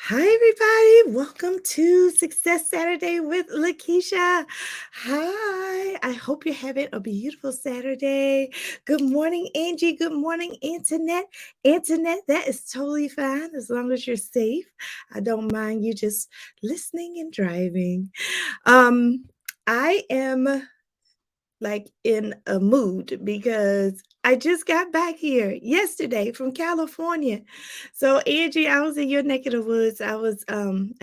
Hi, everybody. Welcome to Success Saturday with Lakisha. Hi. I hope you're having a beautiful Saturday. Good morning, Angie. Good morning, Internet. Internet, that is totally fine as long as you're safe. I don't mind you just listening and driving. Um, I am like in a mood because I just got back here yesterday from California. So Angie, I was in your neck of the woods. I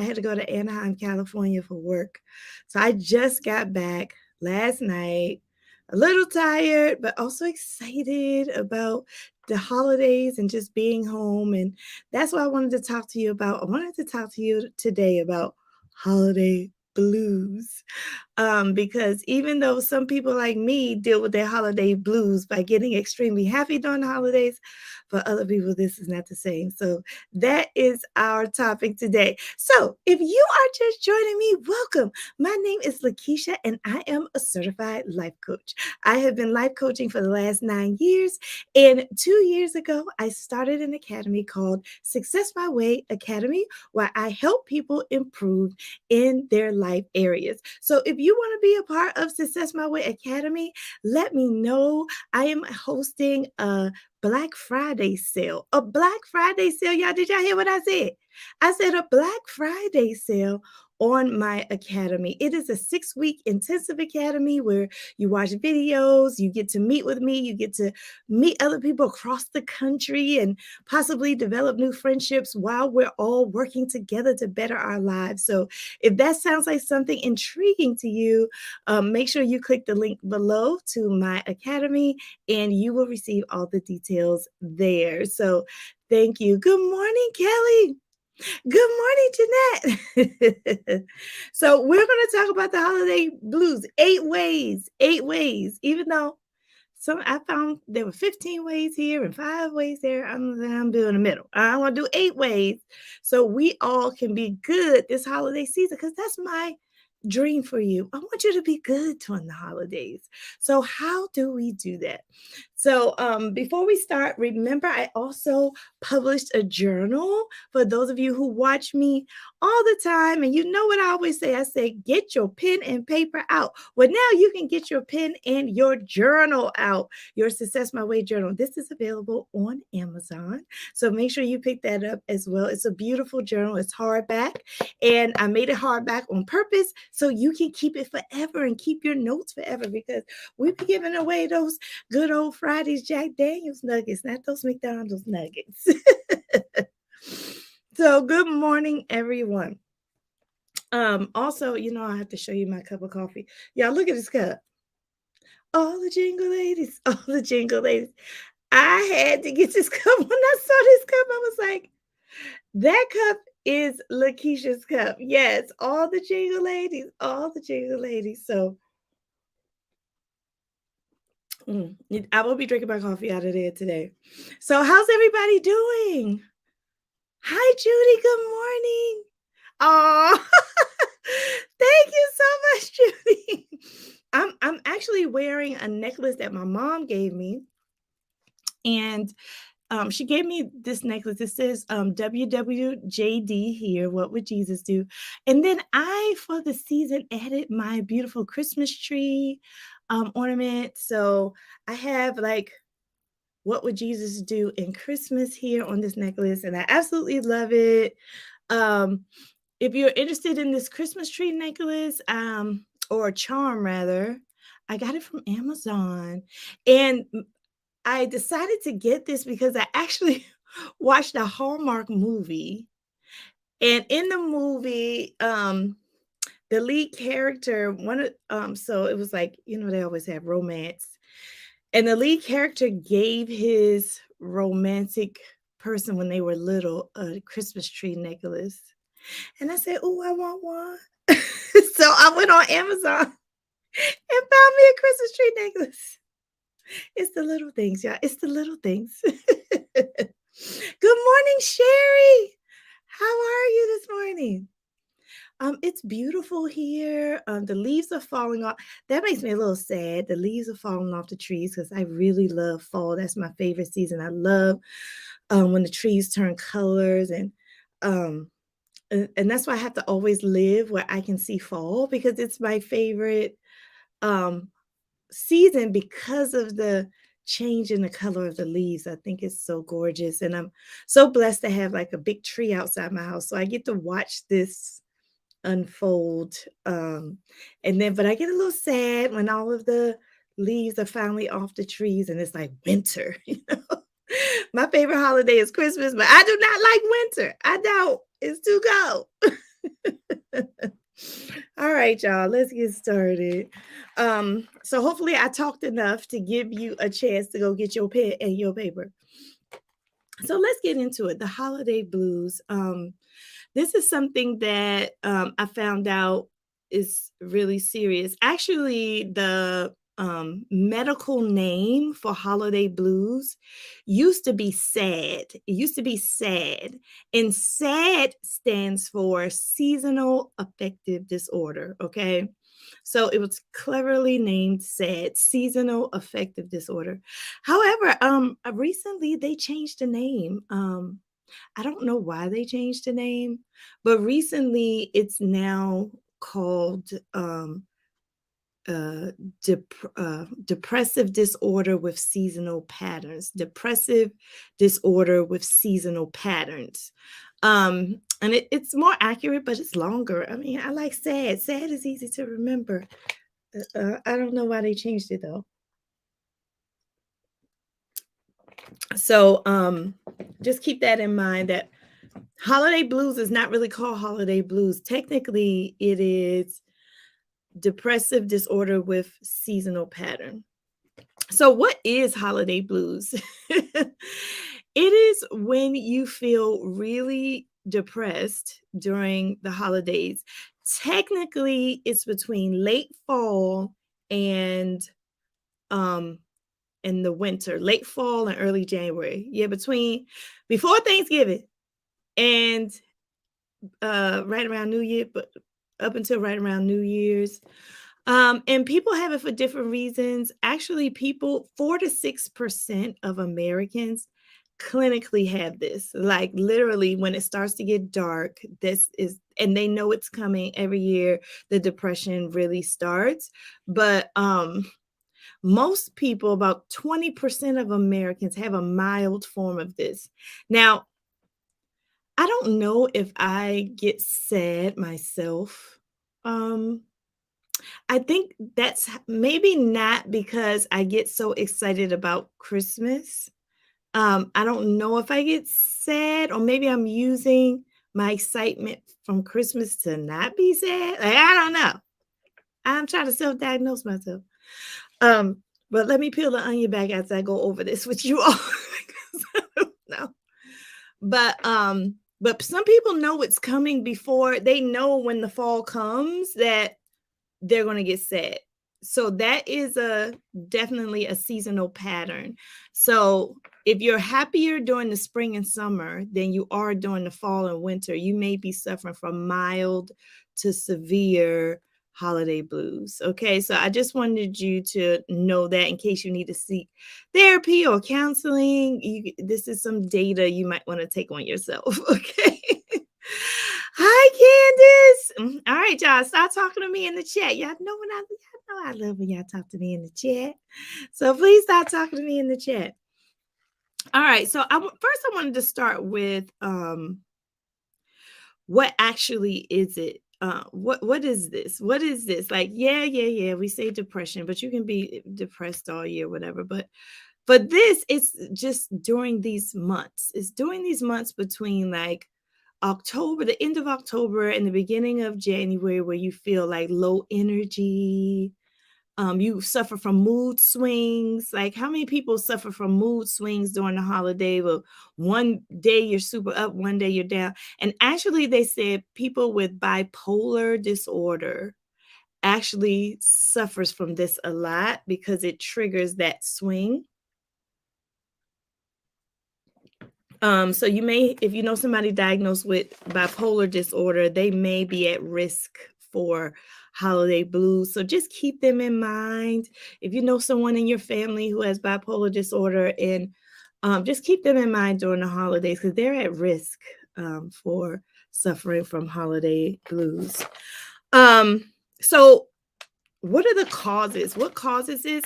had to go to Anaheim, California for work. So I just got back last night, a little tired, but also excited about the holidays and just being home. And that's what I wanted to talk to you about. I wanted to talk to you today about holiday blues, because even though some people like me deal with their holiday blues by getting extremely happy during the holidays, for other people, this is not the same. So that is our topic today. So if you are just joining me, welcome. My name is Lakisha, and I am a certified life coach. I have been life coaching for the last 9 years. And 2 years ago, I started an academy called Success My Way Academy, where I help people improve in their life areas. So if you want to be a part of Success My Way Academy, let me know. I am hosting a Black Friday sale. A Black Friday sale. Y'all, did y'all hear what I said? I said a Black Friday sale on my academy. It is a 6-week intensive academy where you watch videos, you get to meet with me, you get to meet other people across the country and possibly develop new friendships while we're all working together to better our lives. So if that sounds like something intriguing to you, make sure you click the link below to my academy and you will receive all the details there. So thank you. Good morning, Kelly. Good morning, Jeanette. So we're going to talk about the holiday blues. 8 ways, 8 ways. Even though I found there were 15 ways here and 5 ways there. I'm doing the middle. I want to do 8 ways so we all can be good this holiday season because that's my dream for you. I want you to be good during the holidays. So how do we do that? So before we start, remember I also published a journal for those of you who watch me all the time. And you know what I always say? I say, get your pen and paper out. Well, now you can get your pen and your journal out, your Success My Way journal. This is available on Amazon. So make sure you pick that up as well. It's a beautiful journal. It's hardback. And I made it hardback on purpose so you can keep it forever and keep your notes forever because we be giving away those good old Fridays Jack Daniels nuggets, not those McDonald's nuggets. So good morning, everyone. Also, I have to show you my cup of coffee. Y'all, look at this cup. All the jingle ladies, all the jingle ladies. I had to get this cup. When I saw this cup, I was like, that cup is Lakisha's cup. Yes, all the jingle ladies, all the jingle ladies. So I will be drinking my coffee out of there today. So how's everybody doing? Hi, Judy. Good morning. Oh, thank you so much, Judy. I'm actually wearing a necklace that my mom gave me, and she gave me this necklace. It says WWJD here. What would Jesus do? And then I, for the season, added my beautiful Christmas tree ornament. So I have like what would Jesus do in Christmas here on this necklace, and I absolutely love it. Um, if you're interested in this Christmas tree necklace, or a charm rather, I got it from Amazon. And I decided to get this because I actually watched a Hallmark movie. And in the movie, the lead character, so it was like, they always have romance. And the lead character gave his romantic person when they were little a Christmas tree necklace. And I said, "Oh, I want one." So I went on Amazon and found me a Christmas tree necklace. It's the little things, y'all. It's the little things. Good morning, Sherry. How are you this morning? It's beautiful here. The leaves are falling off. That makes me a little sad. The leaves are falling off the trees because I really love fall. That's my favorite season. I love when the trees turn colors and um and that's why I have to always live where I can see fall because it's my favorite um season because of the change in the color of the leaves. I think it's so gorgeous. And I'm so blessed to have like a big tree outside my house. So I get to watch this unfold. And then, but I get a little sad when all of the leaves are finally off the trees and it's like winter, you know. My favorite holiday is Christmas, but I do not like winter. I don't. It's too cold. All right, y'all, let's get started. So hopefully I talked enough to give you a chance to go get your pen and your paper. So let's get into it. The holiday blues. This is something that I found out is really serious. Actually, the medical name for holiday blues used to be SAD. It used to be SAD. And SAD stands for seasonal affective disorder. Okay. So it was cleverly named SAD, seasonal affective disorder. However, recently they changed the name. I don't know why they changed the name, but recently it's now called uh, depressive disorder with seasonal patterns. Depressive disorder with seasonal patterns. And it's more accurate, but it's longer. I mean, I like sad. Sad is easy to remember. I don't know why they changed it though. So just keep that in mind that holiday blues is not really called holiday blues. Technically, it is depressive disorder with seasonal pattern. So, what is holiday blues? It is when you feel really depressed during the holidays. Technically, it's between late fall and um in the winter, late fall and early January. Yeah, between before Thanksgiving and right around New Year, but up until right around New Year's. And people have it for different reasons. Actually, people, 4 to 6% of Americans clinically have this. Like literally, when it starts to get dark, this is, and they know it's coming every year, the depression really starts. But most people, about 20% of Americans, have a mild form of this. Now, I don't know if I get sad myself. Um, I think that's maybe not because I get so excited about Christmas. I don't know if I get sad, or maybe I'm using my excitement from Christmas to not be sad. Like, I don't know. I'm trying to self-diagnose myself. Um, but let me peel the onion back as I go over this with you all. 'Cause I don't know. But some people know it's coming before they know when the fall comes that they're gonna get sad. So that is a definitely a seasonal pattern. So if you're happier during the spring and summer than you are during the fall and winter, you may be suffering from mild to severe holiday blues. Okay, so I just wanted you to know that in case you need to seek therapy or counseling. This is some data you might want to take on yourself. Okay. Hi, Candace. All right, y'all. Stop talking to me in the chat. Y'all know I love when y'all talk to me in the chat. So please stop talking to me in the chat. All right. So first I wanted to start with what actually is it? What is this? What is this? Like, yeah. We say depression, but you can be depressed all year, whatever. But this is just during these months. It's during these months between like October, the end of October and the beginning of January, where you feel like low energy. You suffer from mood swings. Like, how many people suffer from mood swings during the holiday? Well, one day you're super up, one day you're down. And actually, they said people with bipolar disorder actually suffers from this a lot because it triggers that swing. So you may, if you know somebody diagnosed with bipolar disorder, they may be at risk for holiday blues. So just keep them in mind. If you know someone in your family who has bipolar disorder, and just keep them in mind during the holidays because they're at risk. for suffering from holiday blues. Um, so what are the causes? What causes this?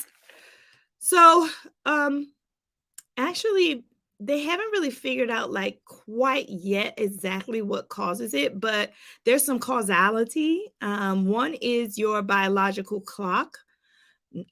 So, um, actually, they haven't really figured out like quite yet exactly what causes it, but there's some causality. One is your biological clock.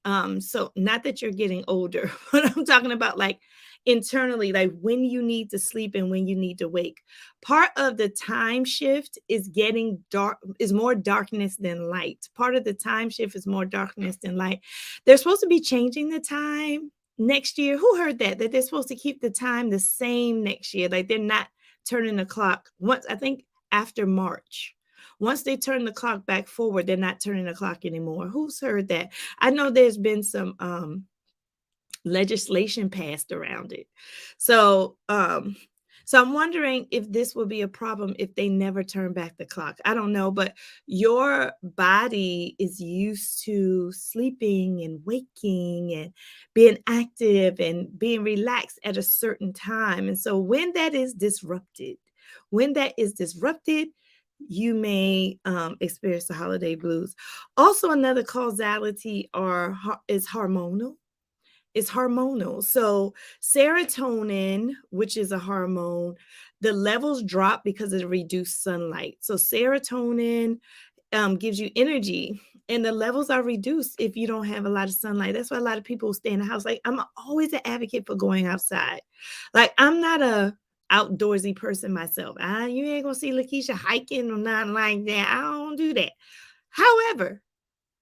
So not that you're getting older, but I'm talking about like internally, like when you need to sleep and when you need to wake. Part of the time shift is getting dark, is more darkness than light. Part of the time shift is more darkness than light. They're supposed to be changing the time next year. Who heard that? That they're supposed to keep the time the same next year. Like they're not turning the clock once, I think after March. Once they turn the clock back forward, they're not turning the clock anymore. Who's heard that? I know there's been some legislation passed around it. So, so I'm wondering if this will be a problem if they never turn back the clock. I don't know, but your body is used to sleeping and waking and being active and being relaxed at a certain time. And so when that is disrupted, you may experience the holiday blues. Also, another causality is hormonal. It's hormonal. So serotonin, which is a hormone, the levels drop because of the reduced sunlight. So serotonin gives you energy, and the levels are reduced if you don't have a lot of sunlight. That's why a lot of people stay in the house. Like I'm always an advocate for going outside. Like I'm not a outdoorsy person myself. You ain't gonna see Lakisha hiking or nothing like that. I don't do that. However,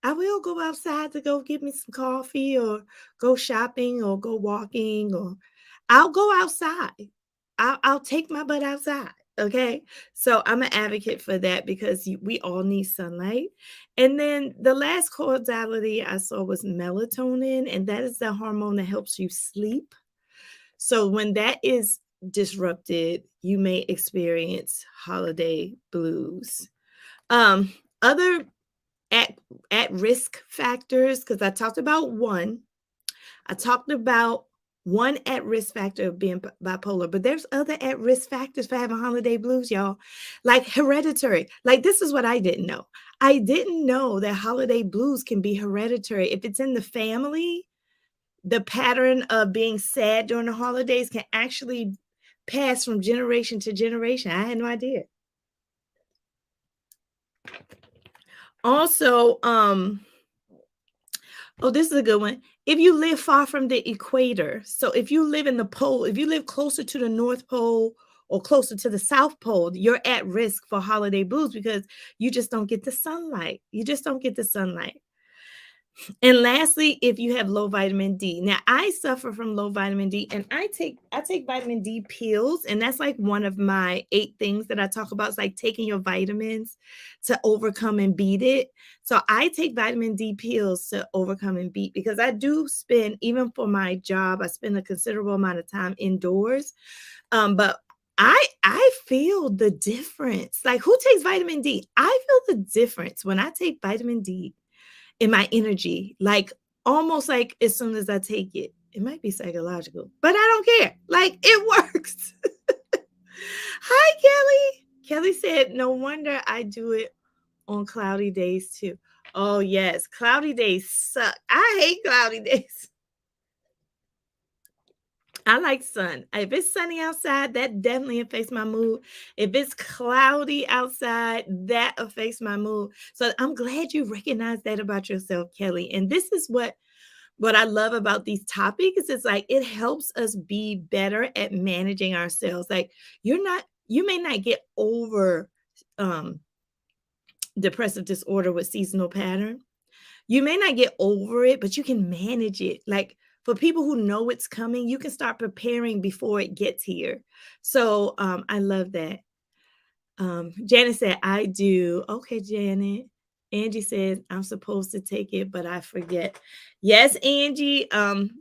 I will go outside to go get me some coffee or go shopping or go walking, or I'll go outside. I'll take my butt outside. Okay. So I'm an advocate for that because we all need sunlight. And then the last causality I saw was melatonin, and that is the hormone that helps you sleep. So when that is disrupted, you may experience holiday blues. Other at at risk factors, because I talked about one. I talked about one at risk factor of being bipolar, but there's other at risk factors for having holiday blues, y'all. Like hereditary. Like this is what I didn't know. I didn't know that holiday blues can be hereditary. If it's in the family, the pattern of being sad during the holidays can actually pass from generation to generation. I had no idea. Also, oh, this is a good one. If you live far from the equator, so if you live in the pole, if you live closer to the North Pole or closer to the South Pole, you're at risk for holiday blues because you just don't get the sunlight. You just don't get the sunlight. And lastly, if you have low vitamin D. Now, I suffer from low vitamin D, and I take vitamin D pills, and that's like one of my 8 things that I talk about. It's like taking your vitamins to overcome and beat it. So I take vitamin D pills to overcome and beat, because I do spend, even for my job, I spend a considerable amount of time indoors. But I feel the difference. Like, who takes vitamin D? I feel the difference when I take vitamin D in my energy, like almost like as soon as I take it. It might be psychological, but I don't care. Like it works. Hi, Kelly. Kelly said, no wonder I do it on cloudy days too. Oh, yes. Cloudy days suck. I hate cloudy days. I like sun. If it's sunny outside, that definitely affects my mood. If it's cloudy outside, that affects my mood. So I'm glad you recognize that about yourself, Kelly. And this is what I love about these topics. It's like it helps us be better at managing ourselves. Like you may not get over um depressive disorder with seasonal pattern. You may not get over it, but you can manage it. Like for people who know it's coming, you can start preparing before it gets here. So I love that. Janet said, I do. Okay, Janet. Angie says, I'm supposed to take it, but I forget. Yes, Angie,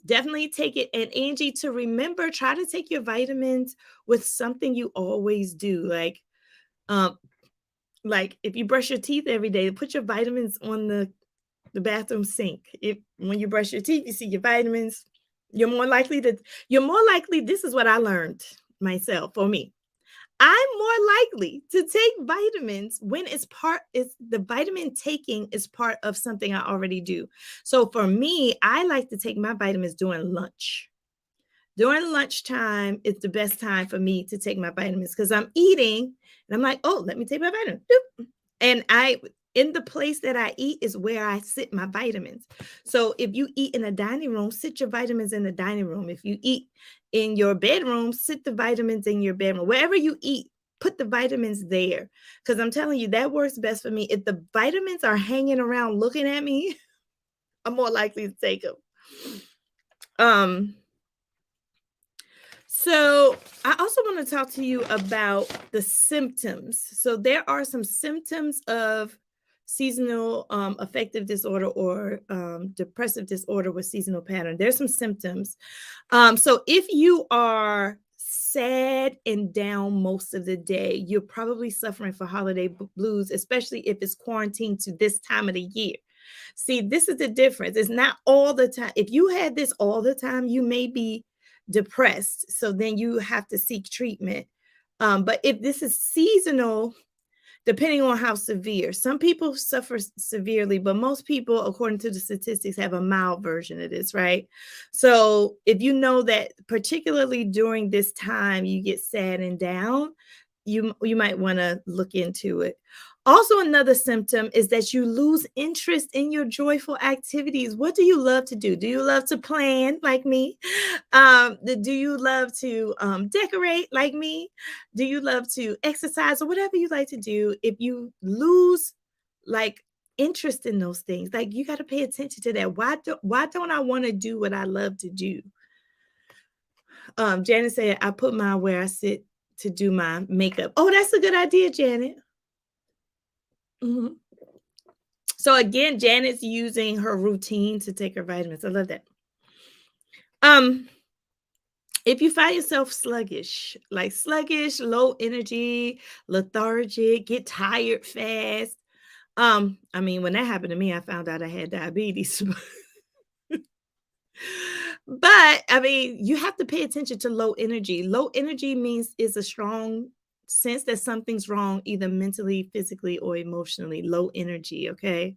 definitely take it. And Angie, to remember, try to take your vitamins with something you always do. Um, like if you brush your teeth every day, put your vitamins on the bathroom sink. If when you brush your teeth, you see your vitamins, you're more likely, this is what I learned myself for me. I'm more likely to take vitamins when it's the vitamin taking is part of something I already do. So for me, I like to take my vitamins during lunch. During lunchtime is the best time for me to take my vitamins because I'm eating and I'm like, oh, let me take my vitamin. Doop. And I in the place that I eat is where I sit my vitamins. So if you eat in a dining room, sit your vitamins in the dining room. If you eat in your bedroom, sit the vitamins in your bedroom. Wherever you eat, put the vitamins there. Because I'm telling you, that works best for me. If the vitamins are hanging around looking at me, I'm more likely to take them. Um, So, I also want to talk to you about the symptoms. So, there are some symptoms of seasonal affective disorder or depressive disorder with seasonal pattern. There's some symptoms. So, if you are sad and down most of the day, you're probably suffering for holiday blues, especially if it's quarantined to this time of the year. See, this is the difference. It's not all the time. If you had this all the time, you may be depressed. So then you have to seek treatment. But if this is seasonal, depending on how severe, some people suffer severely, but most people, according to the statistics, have a mild version of this, right? So if you know that, particularly during this time, you get sad and down, you might want to look into it. Also, another symptom is that you lose interest in your joyful activities. What do you love to do? Do you love to plan like me? Do you love to decorate like me? Do you love to exercise or whatever you like to do? If you lose like interest in those things, like you got to pay attention to that. Why don't I want to do what I love to do? Janet said, I put mine where I sit to do my makeup. Oh, that's a good idea, Janet. Mhm. So again, Janet's using her routine to take her vitamins. I love that. Um, if you find yourself sluggish, like sluggish, low energy, lethargic, get tired fast. I mean, when that happened to me, I found out I had diabetes. But I mean, you have to pay attention to low energy. Low energy means is a strong sense that something's wrong, either mentally, physically, or emotionally. Low energy, okay?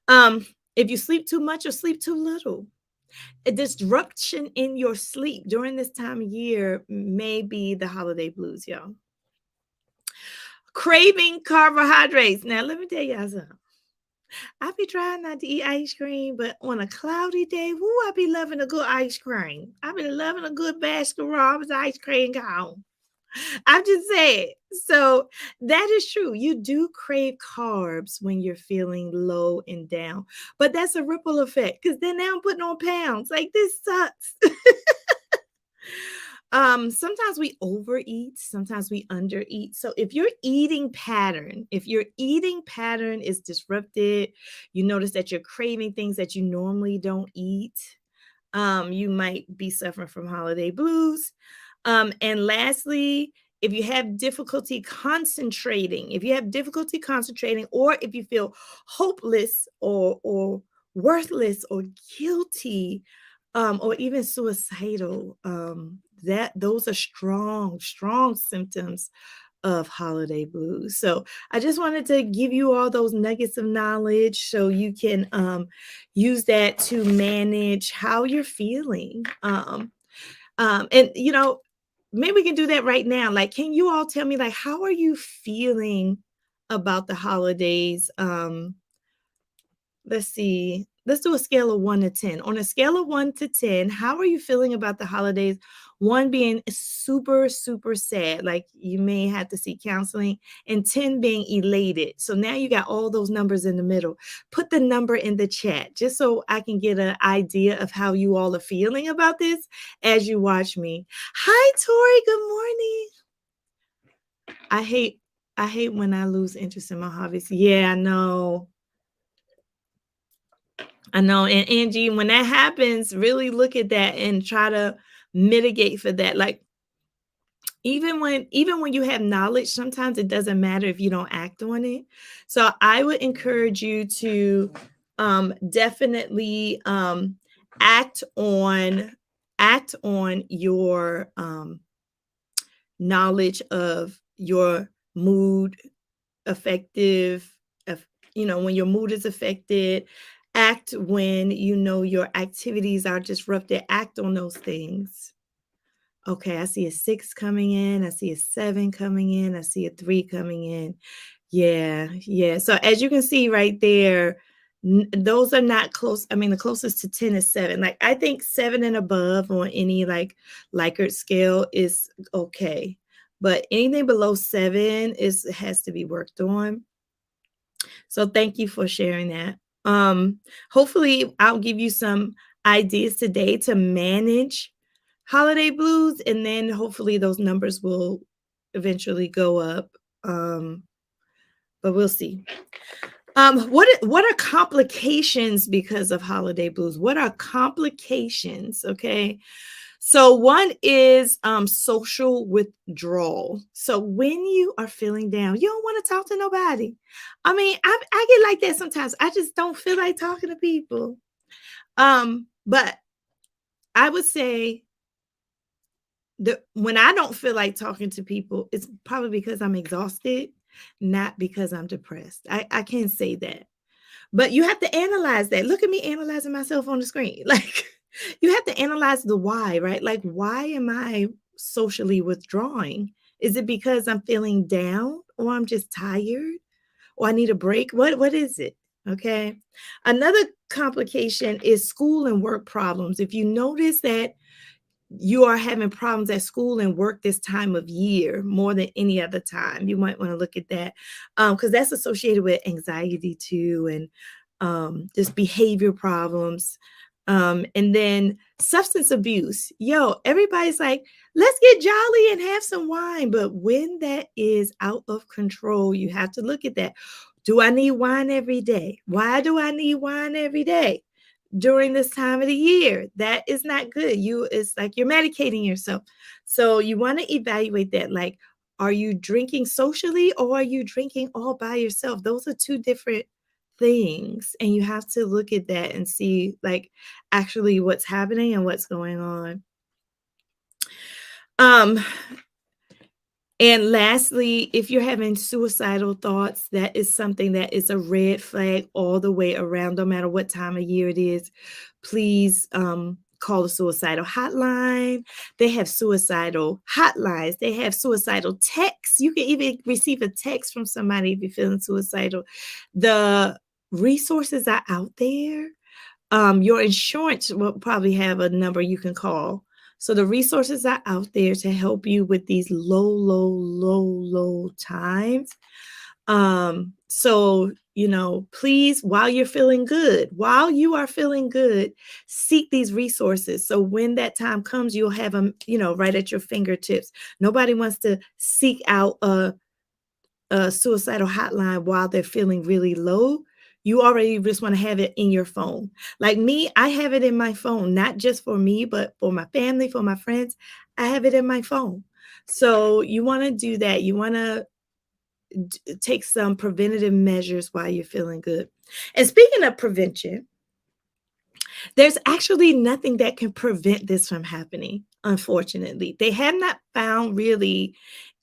If you sleep too much or sleep too little, a disruption in your sleep during this time of year may be the holiday blues, y'all. Craving carbohydrates. Now, let me tell y'all something. I be trying not to eat ice cream, but on a cloudy day, woo, I be loving a good ice cream. I be loving a good Baskin Robbins ice cream cone. I'm just saying. So that is true. You do crave carbs when you're feeling low and down, but that's a ripple effect because then now I'm putting on pounds. Like this sucks. Sometimes we overeat, sometimes we undereat. So if your eating pattern is disrupted, you notice that you're craving things that you normally don't eat, you might be suffering from holiday blues. And lastly, if you have difficulty concentrating, or if you feel hopeless or worthless or guilty, or even suicidal, that those are strong, strong symptoms of holiday blues. So I just wanted to give you all those nuggets of knowledge so you can use that to manage how you're feeling. And maybe we can do that right now. Like, can you all tell me, like, how are you feeling about the holidays? Let's see. Let's do a scale of 1 to 10. On a scale of 1 to 10, how are you feeling about the holidays? 1 being super, super sad, like you may have to seek counseling, and 10 being elated. So now you got all those numbers in the middle. Put the number in the chat just so I can get an idea of how you all are feeling about this as you watch me. Hi, Tori. Good morning. I hate I hate when I lose interest in my hobbies. Yeah, I know. I know. And Angie, when that happens, really look at that and try to mitigate for that. Like even when you have knowledge, sometimes it doesn't matter if you don't act on it. So I would encourage you to definitely act on your knowledge of your mood affective, if, when your mood is affected, act when you know your activities are disrupted, act on those things. Okay, I see a 6 coming in, I see a 7 coming in, I see a 3 coming in. Yeah, yeah. So as you can see right there, those are not close. I mean, the closest to 10 is 7. Like I think 7 and above on any like Likert scale is okay. But anything below 7 is has to be worked on. So thank you for sharing that. Hopefully I'll give you some ideas today to manage holiday blues, and then hopefully those numbers will eventually go up. Um, but we'll see. What are complications because of holiday blues? What are complications? Okay. So one is social withdrawal. So when you are feeling down, you don't want to talk to nobody. I mean, I get like that sometimes. I just don't feel like talking to people. But I would say when I don't feel like talking to people, it's probably because I'm exhausted, not because I'm depressed. I can't say that. But you have to analyze that. Look at me analyzing myself on the screen. Like you have to analyze the why, right? Like, why am I socially withdrawing? Is it because I'm feeling down or I'm just tired or I need a break? What is it? Okay. Another complication is school and work problems. If you notice that you are having problems at school and work this time of year more than any other time, you might want to look at that, because that's associated with anxiety too, and just behavior problems. And then substance abuse. Yo, everybody's like, let's get jolly and have some wine. But when that is out of control, you have to look at that. Do I need wine every day? Why do I need wine every day during this time of the year? That is not good. It's like you're medicating yourself. So you want to evaluate that. Like, are you drinking socially or are you drinking all by yourself? Those are two different things. And you have to look at that and see like actually what's happening and what's going on. Um, And lastly, if you're having suicidal thoughts, that is something that is a red flag all the way around, no matter what time of year it is. Please call the suicidal hotline. They have suicidal hotlines. They have suicidal texts. You can even receive a text from somebody if you're feeling suicidal. The resources are out there. Your insurance will probably have a number you can call. So the resources are out there to help you with these low times. So, please, while you are feeling good, seek these resources. So when that time comes, you'll have them, right at your fingertips. Nobody wants to seek out a suicidal hotline while they're feeling really low. You already just want to have it in your phone. Like me, I have it in my phone, not just for me, but for my family, for my friends. I have it in my phone. So you want to do that. You want to take some preventative measures while you're feeling good. And speaking of prevention, there's actually nothing that can prevent this from happening, unfortunately. They have not found really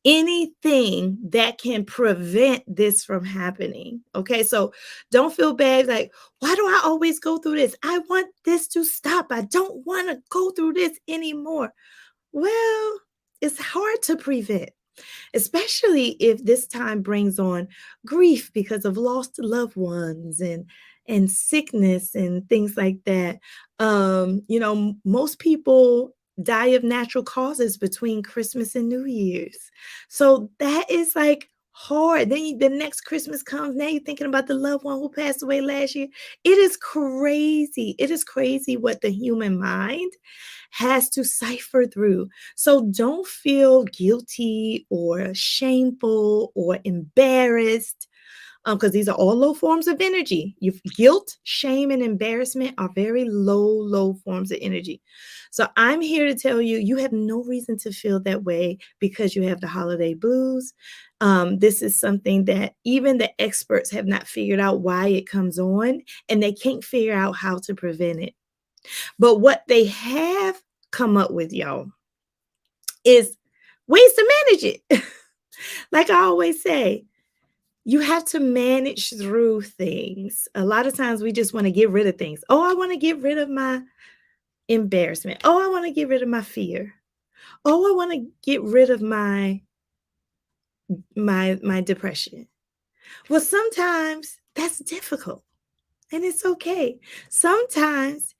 anything that can prevent this from happening. Okay, so don't feel bad. Like, why do I always go through this? I want this to stop. I don't want to go through this anymore. Well, it's hard to prevent, especially if this time brings on grief because of lost loved ones and sickness and things like that. Most people die of natural causes between Christmas and New Year's. So that is like hard. Then the next Christmas comes. Now you're thinking about the loved one who passed away last year. It is crazy. It is crazy what the human mind has to cipher through. So don't feel guilty or shameful or embarrassed, because these are all low forms of energy. Guilt, shame, and embarrassment are very low forms of energy. So I'm here to tell you, you have no reason to feel that way because you have the holiday blues. This is something that even the experts have not figured out why it comes on, and they can't figure out how to prevent it. But what they have come up with, y'all, is ways to manage it. Like I always say, you have to manage through things. A lot of times we just want to get rid of things. Oh, I want to get rid of my embarrassment. Oh, I want to get rid of my fear. Oh, I want to get rid of my depression. Well, sometimes that's difficult and it's okay. Sometimes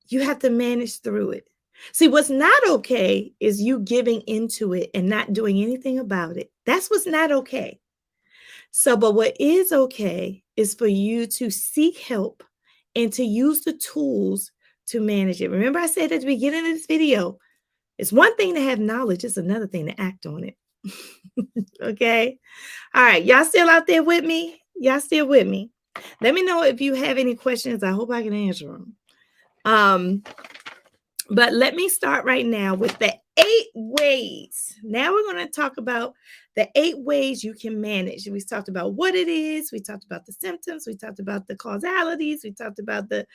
you have to manage through it. See, what's not okay is you giving into it and not doing anything about it. That's what's not okay. So, but what is okay is for you to seek help and to use the tools to manage it. Remember, I said at the beginning of this video, it's one thing to have knowledge, it's another thing to act on it. Okay. All right. Y'all still out there with me? Y'all still with me? Let me know if you have any questions. I hope I can answer them. But let me start right now with the 8 ways. Now we're going to talk about the 8 ways you can manage. We talked about what it is. We talked about the symptoms. We talked about the causalities. We talked about the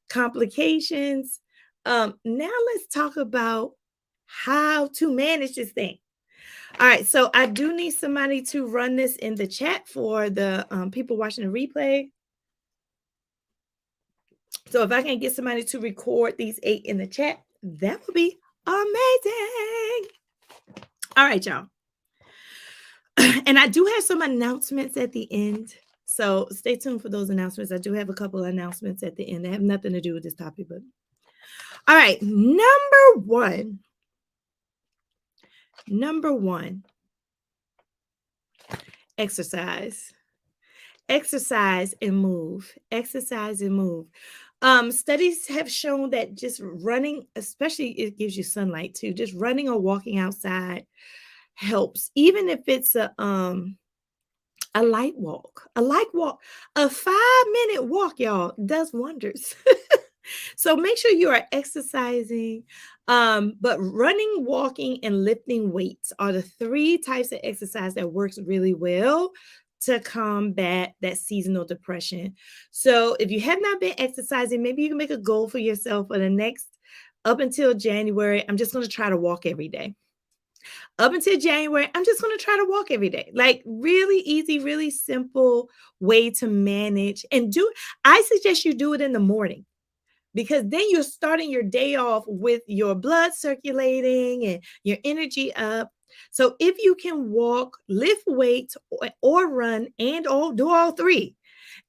complications. Now let's talk about how to manage this thing. All right, so I do need somebody to run this in the chat for the people watching the replay. So if I can get somebody to record these 8 in the chat, that would be amazing. All right, y'all. And I do have some announcements at the end. So stay tuned for those announcements. I do have a couple of announcements at the end that have nothing to do with this topic. But all right, number one, exercise. Exercise and move. Exercise and move. Studies have shown that just running, especially it gives you sunlight too, just running or walking outside helps. Even if it's a light walk, a 5-minute walk, y'all, does wonders. So make sure you are exercising. But running, walking, and lifting weights are the 3 types of exercise that works really well to combat that seasonal depression. So if you have not been exercising, maybe you can make a goal for yourself for the next up until January. I'm just going to try to walk every day. Up until January, I'm just going to try to walk every day. Like really easy, really simple way to manage and do. I suggest you do it in the morning, because then you're starting your day off with your blood circulating and your energy up. So if you can walk, lift weights, or run or do all 3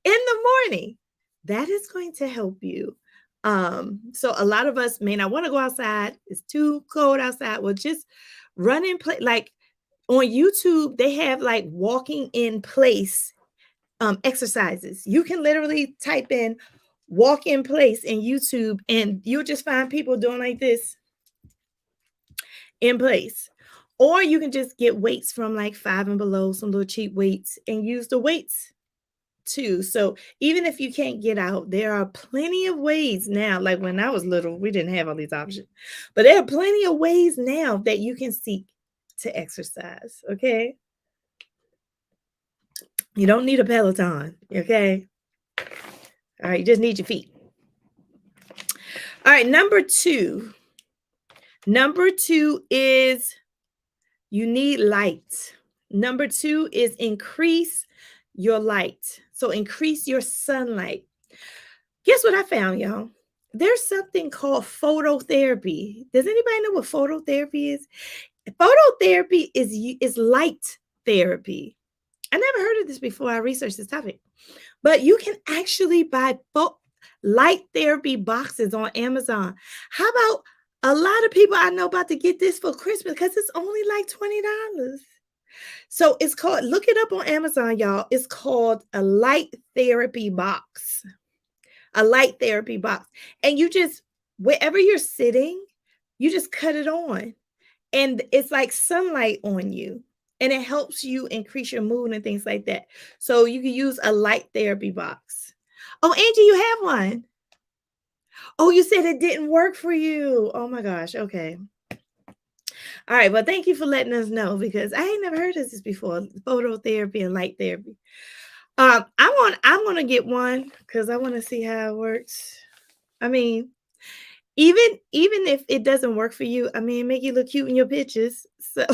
in the morning, that is going to help you. So a lot of us may not want to go outside. It's too cold outside. Well, just run in place. Like on YouTube, they have like walking in place exercises. You can literally type in walk in place in YouTube and you'll just find people doing like this in place. Or you can just get weights from like Five and Below, some little cheap weights, and use the weights too. So even if you can't get out, there are plenty of ways now. Like when I was little, we didn't have all these options, but there are plenty of ways now that you can seek to exercise. Okay. You don't need a Peloton. Okay. All right. You just need your feet. All right. Number two is you need light. Number 2 is increase your light. So increase your sunlight. Guess what I found, y'all? There's something called phototherapy. Does anybody know what phototherapy is? Phototherapy is light therapy. I never heard of this before I researched this topic. But you can actually buy light therapy boxes on Amazon. How about a lot of people I know about to get this for Christmas because it's only like $20. So it's called, look it up on Amazon, y'all. It's called a light therapy box. A light therapy box. And you just, wherever you're sitting, you just cut it on. And it's like sunlight on you. And it helps you increase your mood and things like that. So you can use a light therapy box. Oh, Angie, you have one. Oh, you said it didn't work for you. Oh my gosh. Okay. All right. Well, thank you for letting us know because I ain't never heard of this before. Phototherapy and light therapy. I'm gonna get one because I want to see how it works. I mean, even if it doesn't work for you, I mean, make you look cute in your pictures. So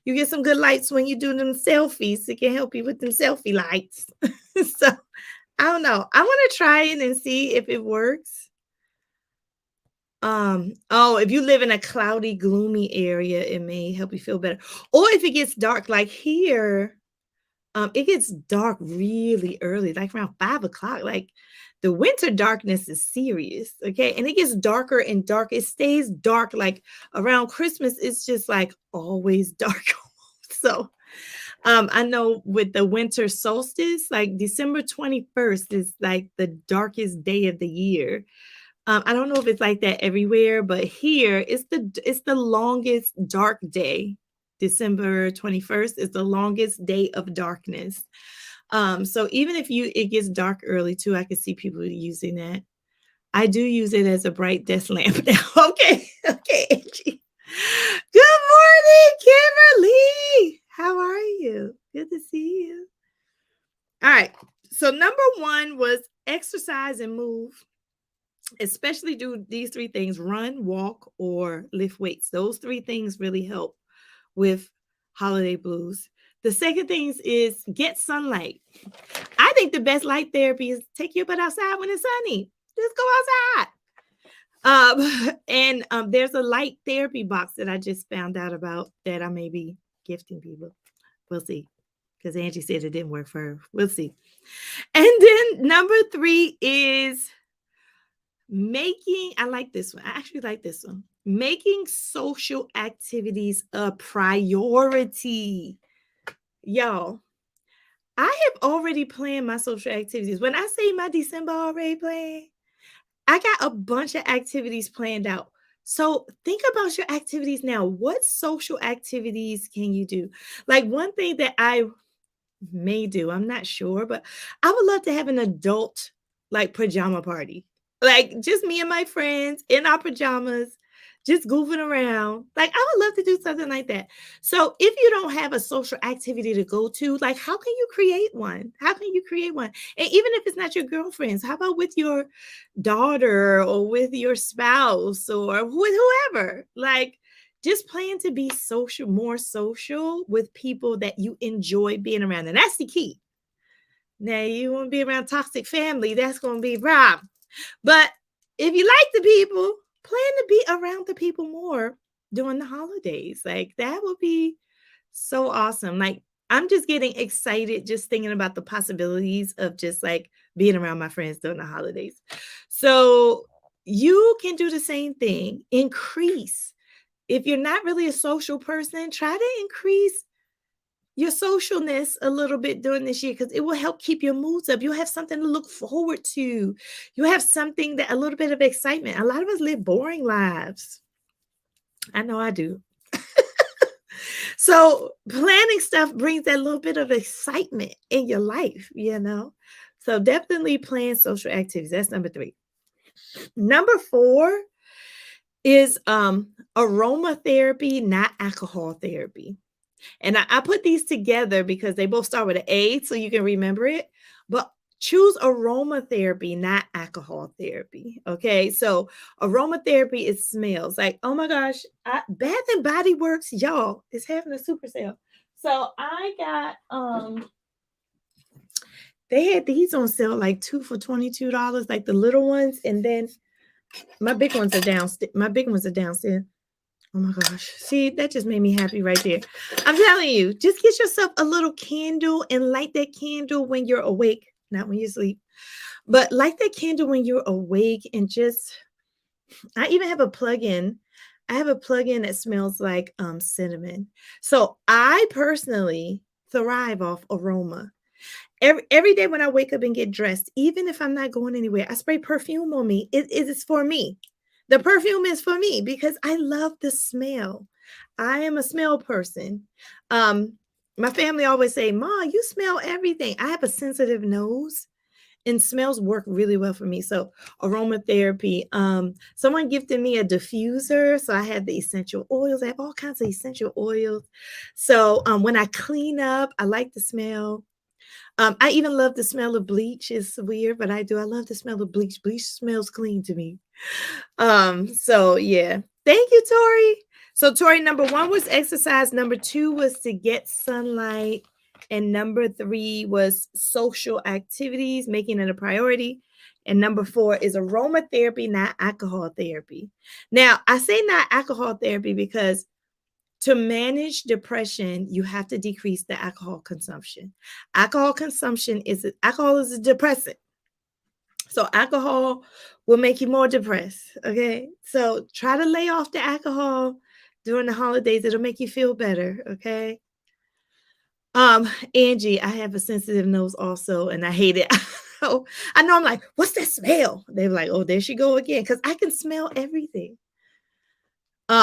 You get some good lights when you do them selfies. It can help you with them selfie lights. So I don't know. I want to try it and see if it works. Oh, if you live in a cloudy, gloomy area, it may help you feel better. Or if it gets dark, like here, it gets dark really early, like around 5 o'clock. Like the winter darkness is serious, okay? And it gets darker and dark. It stays dark like around Christmas. It's just like always dark. So I know with the winter solstice, like December 21st is like the darkest day of the year. I don't know if it's like that everywhere, but here it's the longest dark day. December 21st is the longest day of darkness. So even if it gets dark early too, I can see people using that. I do use it as a bright desk lamp now. Okay, okay, Angie. Good morning, Kimberly. How are you? Good to see you. All right. So number one was exercise and move, especially do these three things: run, walk, or lift weights. Those three things really help with holiday blues. The second thing is get sunlight. I think the best light therapy is take your butt outside when it's sunny. Just go outside. And there's a light therapy box that I just found out about that I may be gifting people. We'll see. Because Angie said it didn't work for her. We'll see. And then number three is I like this one. I actually like this one. Making social activities a priority. Y'all, I have already planned my social activities. When I say my December already planned, I got a bunch of activities planned out. So think about your activities now. What social activities can you do? Like one thing that I may do, I'm not sure, but I would love to have an adult like pajama party. Like just me and my friends in our pajamas, just goofing around. Like I would love to do something like that. So if you don't have a social activity to go to, like how can you create one? How can you create one? And even if it's not your girlfriends, how about with your daughter or with your spouse or with whoever? Like just plan to be social, more social with people that you enjoy being around. And that's the key. Now, you want to be around toxic family, that's going to be a problem. But if you like the people, plan to be around the people more during the holidays. Like that would be so awesome. Like I'm just getting excited just thinking about the possibilities of just like being around my friends during the holidays. So you can do the same thing. Increase. If you're not really a social person, try to increase your socialness a little bit during this year because it will help keep your moods up. You'll have something to look forward to. You have something that a little bit of excitement. A lot of us live boring lives. I know I do. So planning stuff brings that little bit of excitement in your life. So definitely plan social activities. That's number three. Number four is aromatherapy, not alcohol therapy. And I put these together because they both start with an A, so you can remember it. But choose aromatherapy, not alcohol therapy. Okay. So aromatherapy is smells. Like, oh my gosh, Bath and Body Works, y'all, is having a super sale. So I got they had these on sale like two for $22, like the little ones, and then my big ones are downstairs. My big ones are downstairs. Oh my gosh. See, that just made me happy right there. I'm telling you, just get yourself a little candle and light that candle when you're awake, not when you sleep, but light that candle when you're awake and I even have a plug-in. I have a plug-in that smells like cinnamon. So I personally thrive off aroma. Every day when I wake up and get dressed, even if I'm not going anywhere, I spray perfume on me. It is for me. The perfume is for me because I love the smell. I am a smell person. My family always say, "Ma, you smell everything." I have a sensitive nose and smells work really well for me. So aromatherapy. Someone gifted me a diffuser. So I have the essential oils. I have all kinds of essential oils. So when I clean up, I like the smell. I even love the smell of bleach. It's weird, but I do. I love the smell of bleach. Bleach smells clean to me. So yeah. Thank you, Tori. So, Tori, number one was exercise. Number two was to get sunlight. And number three was social activities, making it a priority. And number four is aromatherapy, not alcohol therapy. Now, I say not alcohol therapy because to manage depression, you have to decrease the alcohol consumption. Alcohol is a depressant. So alcohol will make you more depressed. Okay. So try to lay off the alcohol during the holidays. It'll make you feel better. Okay. Angie, I have a sensitive nose also, and I hate it. So I know I'm like, what's that smell? They're like, oh, there she go again. Because I can smell everything.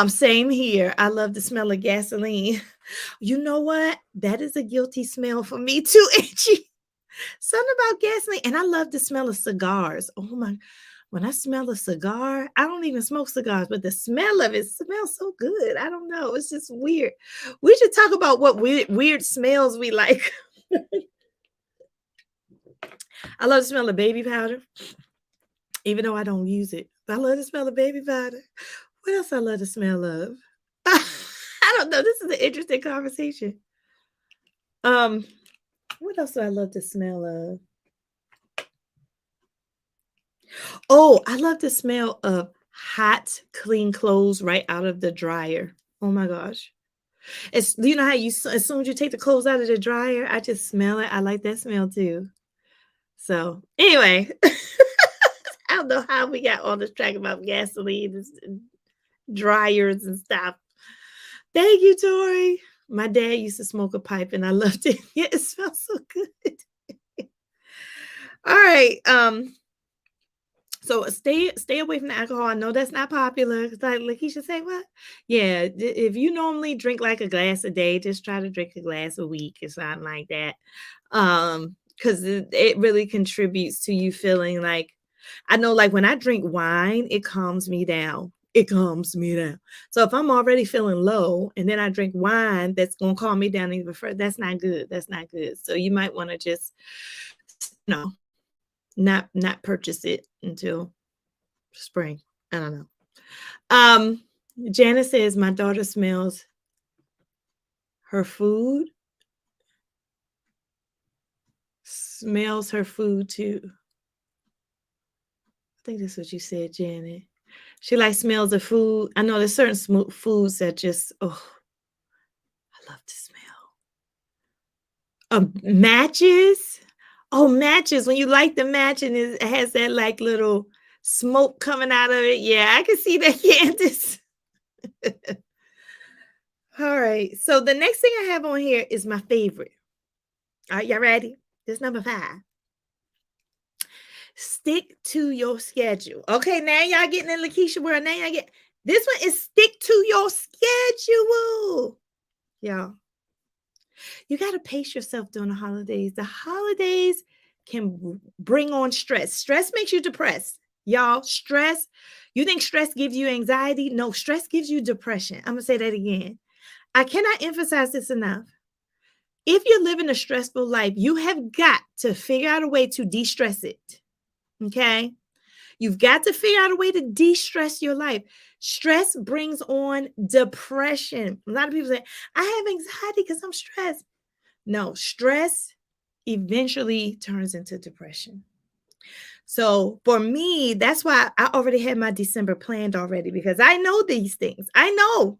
Same here. I love the smell of gasoline. You know what? That is a guilty smell for me too, Angie. Something about gasoline. And I love the smell of cigars. Oh my, when I smell a cigar, I don't even smoke cigars, but the smell of it smells so good. I don't know. It's just weird. We should talk about what weird smells we like. I love the smell of baby powder, even though I don't use it. I love the smell of baby powder. What else I love the smell of? I don't know. This is an interesting conversation. What else do I love the smell of? Oh, I love the smell of hot, clean clothes right out of the dryer. Oh my gosh. It's you know how as soon as you take the clothes out of the dryer, I just smell it. I like that smell too. So anyway, I don't know how we got on this track about gasoline and dryers and stuff. Thank you, Tori. My dad used to smoke a pipe and I loved it. Yeah, it smells so good. All right. So stay away from the alcohol. I know that's not popular. It's like Lakisha say, what? Yeah, if you normally drink like a glass a day, just try to drink a glass a week or something like that. Because it really contributes to you feeling like I know like when I drink wine, it calms me down. It calms me down. So if I'm already feeling low and then I drink wine, that's gonna calm me down even further. That's not good. That's not good. So you might want to just, you know, not purchase it until spring. I don't know. Um, Janice says my daughter her food, smells her food too. I think that's what you said, Janet. She like smells of food. I know there's certain foods that just I love to smell. Matches. Oh, matches. When you light the match and it has that like little smoke coming out of it. Yeah, I can see that, Candace. All right. So the next thing I have on here is my favorite. All right, y'all ready? This number 5. Stick to your schedule. Okay, now y'all getting in Lakisha world. Now y'all get this one is stick to your schedule. Y'all. You got to pace yourself during the holidays. The holidays can bring on stress. Stress makes you depressed. Y'all, stress. You think stress gives you anxiety? No, stress gives you depression. I'm going to say that again. I cannot emphasize this enough. If you're living a stressful life, you have got to figure out a way to de-stress it. Okay? You've got to figure out a way to de-stress your life. Stress brings on depression. A lot of people say, I have anxiety because I'm stressed. No, stress eventually turns into depression. So for me, that's why I already had my December planned already because I know these things. I know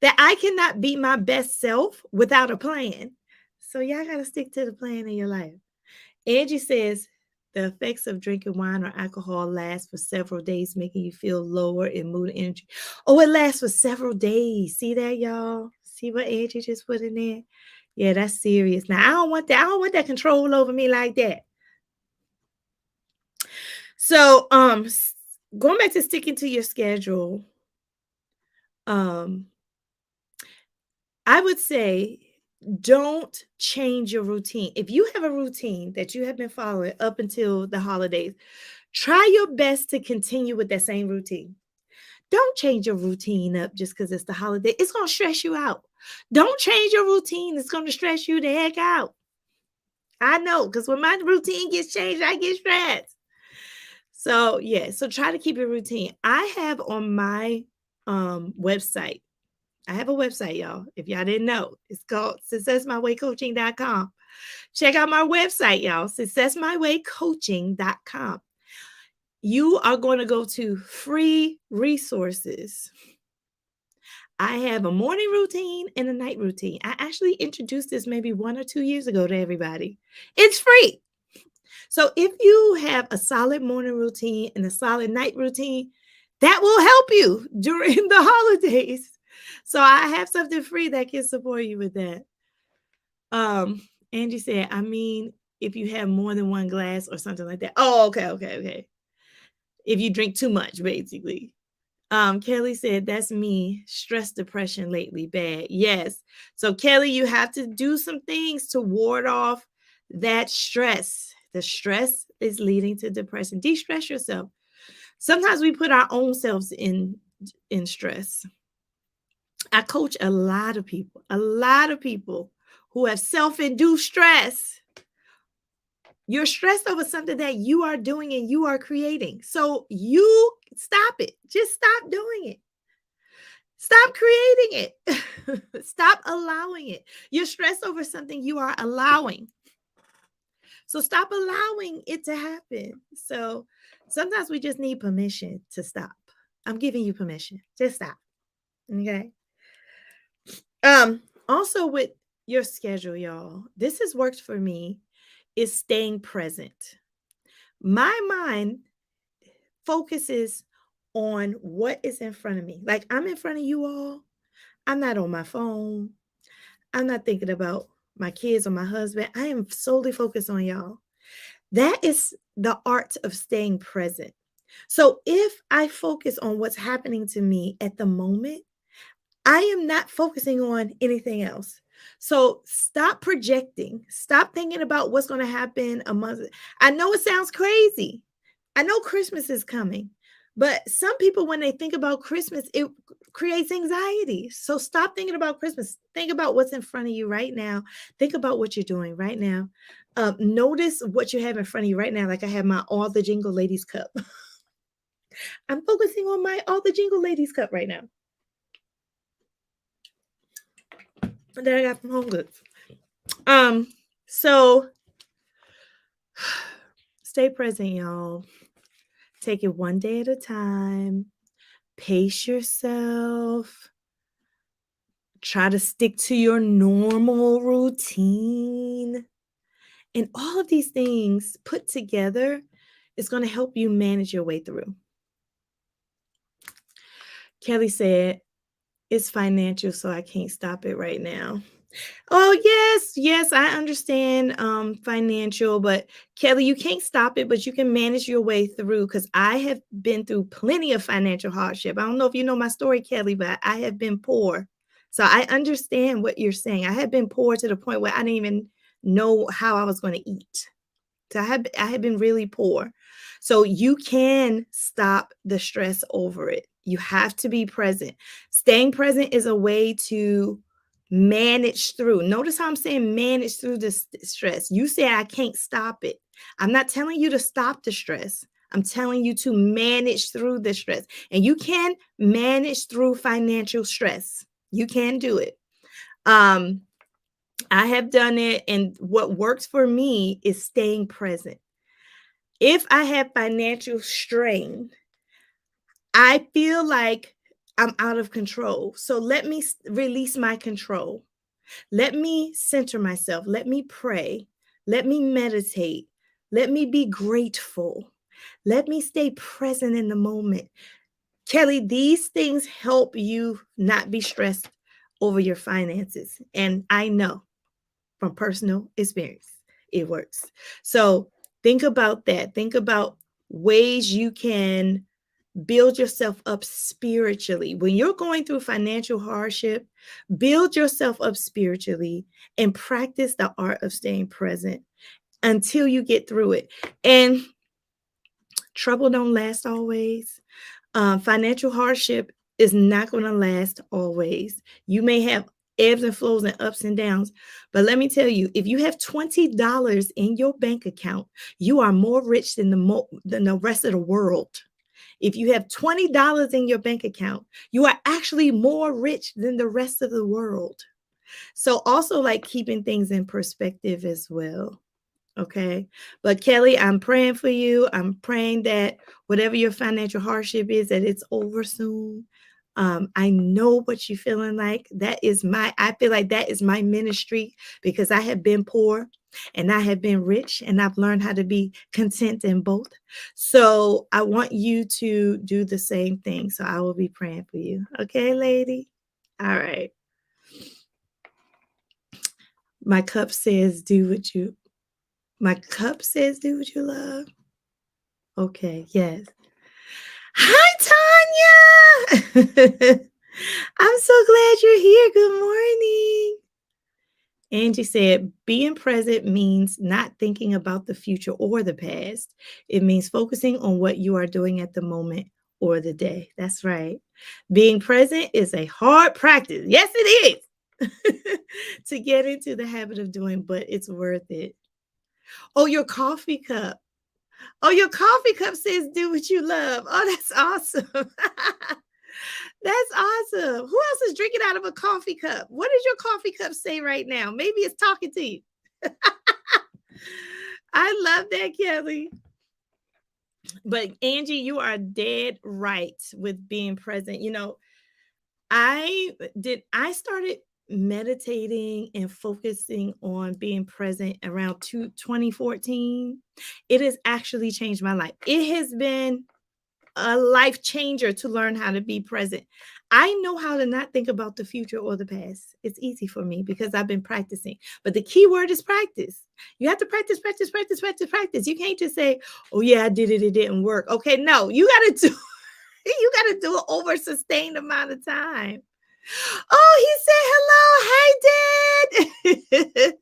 that I cannot be my best self without a plan. So y'all got to stick to the plan in your life. Angie says the effects of drinking wine or alcohol last for several days, making you feel lower in mood and energy. Oh, it lasts for several days. See that, y'all? See what Angie just put in there? Yeah, that's serious. Now, I don't want that. I don't want that control over me like that. So, going back to sticking to your schedule, I would say don't change your routine. If you have a routine that you have been following up until the holidays, try your best to continue with that same routine. Don't change your routine up just because it's the holiday. It's going to stress you out. Don't change your routine. It's going to stress you the heck out. I know because when my routine gets changed, I get stressed. So, yeah. So try to keep your routine. I have on my website I have a website, y'all. If y'all didn't know, it's called successmywaycoaching.com. Check out my website, y'all, successmywaycoaching.com. You are going to go to free resources. I have a morning routine and a night routine. I actually introduced this maybe 1 or 2 years ago to everybody. It's free. So if you have a solid morning routine and a solid night routine, that will help you during the holidays. So I have something free that can support you with that. Angie said, I mean, if you have more than one glass or something like that. Oh, okay. If you drink too much, basically. Kelly said, that's me. Stress, depression lately, bad. Yes. So Kelly, you have to do some things to ward off that stress. The stress is leading to depression. De-stress yourself. Sometimes we put our own selves in stress. I coach a lot of people who have self-induced stress. You're stressed over something that you are doing and you are creating. So you stop it. Just stop doing it. Stop creating it. Stop allowing it. You're stressed over something you are allowing. So stop allowing it to happen. So sometimes we just need permission to stop. I'm giving you permission. Just stop. Okay. Also with your schedule, y'all, this has worked for me, is staying present. My mind focuses on what is in front of me. Like I'm in front of you all. I'm not on my phone. I'm not thinking about my kids or my husband. I am solely focused on y'all. That is the art of staying present. So if I focus on what's happening to me at the moment, I am not focusing on anything else. So stop projecting. Stop thinking about what's going to happen a month. I know it sounds crazy. I know Christmas is coming, but some people, when they think about Christmas, it creates anxiety. So stop thinking about Christmas. Think about what's in front of you right now. Think about what you're doing right now. Notice what you have in front of you right now. Like I have my All the Jingle Ladies cup. I'm focusing on my All the Jingle Ladies cup right now. That I got from Home Goods. So stay present, y'all. Take it one day at a time. Pace yourself. Try to stick to your normal routine. And all of these things put together is going to help you manage your way through. Kelly said, it's financial, so I can't stop it right now. Oh, yes, I understand financial, but Kelly, you can't stop it, but you can manage your way through, because I have been through plenty of financial hardship. I don't know if you know my story, Kelly, but I have been poor. So I understand what you're saying. I have been poor to the point where I didn't even know how I was going to eat. So I have been really poor. So you can stop the stress over it. You have to be present. Staying present is a way to manage through. Notice how I'm saying manage through this stress. You say I can't stop it. I'm not telling you to stop the stress. I'm telling you to manage through the stress. And you can manage through financial stress. You can do it. I have done it, and what works for me is staying present. If I have financial strain, I feel like I'm out of control. So let me release my control. Let me center myself. Let me pray. Let me meditate. Let me be grateful. Let me stay present in the moment. Kelly, these things help you not be stressed over your finances. And I know from personal experience, it works. So think about that. Think about ways you can build yourself up spiritually. When you're going through financial hardship, build yourself up spiritually and practice the art of staying present until you get through it. And trouble don't last always. Financial hardship is not going to last always. You may have ebbs and flows and ups and downs. But let me tell you, if you have $20 in your bank account, you are more rich than the rest of the world. If you have $20 in your bank account, you are actually more rich than the rest of the world. So also like keeping things in perspective as well. Okay. But Kelly, I'm praying for you. I'm praying that whatever your financial hardship is, that it's over soon. I know what you're feeling like. I feel like that is my ministry because I have been poor and I have been rich and I've learned how to be content in both. So I want you to do the same thing. So I will be praying for you. Okay, lady? All right. My cup says, my cup says, do what you love. Okay, yes. Hi, Tanya. I'm so glad you're here. Good morning. Angie said, being present means not thinking about the future or the past. It means focusing on what you are doing at the moment or the day. That's right. Being present is a hard practice. Yes, it is. To get into the habit of doing, but it's worth it. Oh, your coffee cup. Oh, your coffee cup says do what you love. Oh, that's awesome. That's awesome. Who else is drinking out of a coffee cup? What does your coffee cup say right now? Maybe it's talking to you. I love that, Kelly. But Angie, you are dead right with being present. I started meditating and focusing on being present around 2014. It has actually changed my life. It has been a life changer to learn how to be present. I know how to not think about the future or the past. It's easy for me because I've been practicing. But the key word is practice. You have to practice, practice, practice, practice, practice. You can't just say, "Oh yeah, I did it. It didn't work." Okay, no, you got to do. You got to do it over a sustained amount of time. Oh, he said hello. Hi, Dad.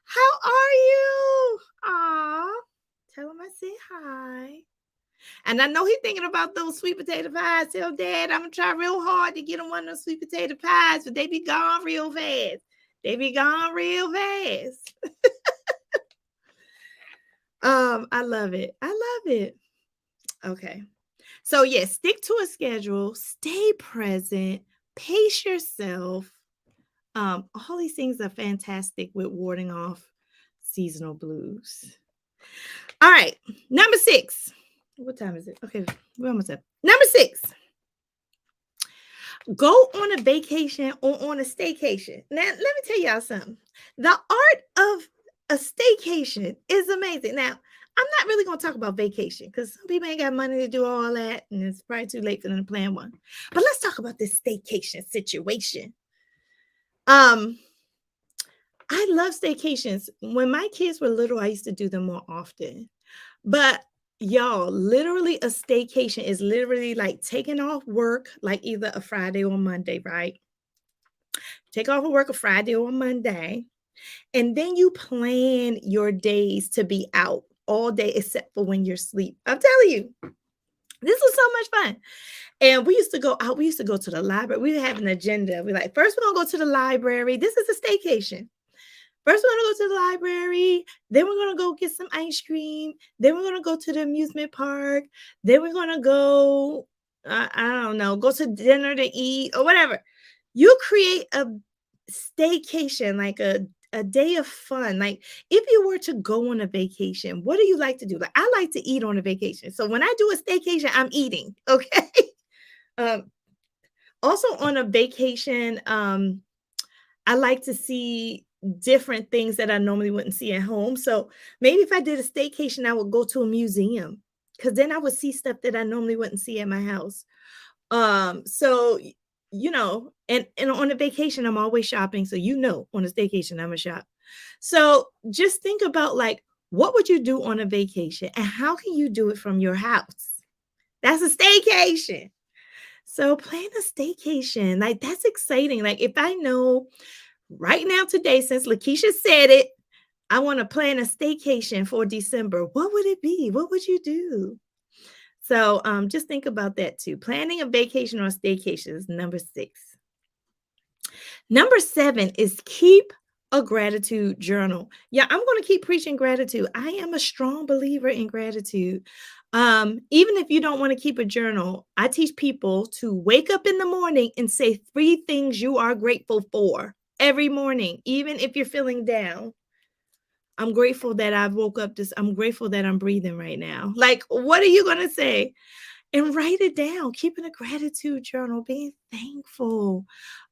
How are you? Aw. Tell him I said hi. And I know he's thinking about those sweet potato pies. Tell Dad I'm gonna try real hard to get him one of those sweet potato pies, but they be gone real fast. They be gone real fast. I love it. I love it. Okay. So yes, stick to a schedule, stay present, pace yourself. All these things are fantastic with warding off seasonal blues. All right, number 6. What time is it? Okay, we're almost up. Number 6. Go on a vacation or on a staycation. Now, let me tell y'all something. The art of a staycation is amazing. Now, I'm not really going to talk about vacation because some people ain't got money to do all that, and it's probably too late for them to plan one. But let's talk about this staycation situation. Um, I love staycations. When my kids were little, I used to do them more often. But y'all, literally a staycation is literally like taking off work, like either a Friday or Monday, right? Take off of work a Friday or a Monday, and then you plan your days to be out all day except for when you're asleep. I'm telling you, this was so much fun. And we used to go out. We used to go to the library. We would have an agenda. We're like, first we're gonna go to the library. This is a staycation. First, we're gonna go to the library. Then we're gonna go get some ice cream. Then we're gonna go to the amusement park. Then we're gonna go, I don't know, go to dinner to eat or whatever. You create a staycation, like a day of fun. Like if you were to go on a vacation, what do you like to do? Like I like to eat on a vacation. So when I do a staycation, I'm eating. Okay. um, Also on a vacation, I like to see different things that I normally wouldn't see at home. So maybe if I did a staycation, I would go to a museum because then I would see stuff that I normally wouldn't see at my house. And on a vacation, I'm always shopping. So on a staycation, I'm a shop. So just think about like what would you do on a vacation and how can you do it from your house? That's a staycation. So plan a staycation. Like that's exciting. Like if I know right now today, since Lakisha said it, I want to plan a staycation for December. What would it be? What would you do? So just think about that too. Planning a vacation or a staycation is number 6. Number 7 is keep a gratitude journal. Yeah, I'm going to keep preaching gratitude. I am a strong believer in gratitude. Even if you don't want to keep a journal, I teach people to wake up in the morning and say 3 things you are grateful for every morning, even if you're feeling down. I'm grateful that I woke up this. I'm grateful that I'm breathing right now. Like, what are you going to say? And write it down. Keeping a gratitude journal, being thankful.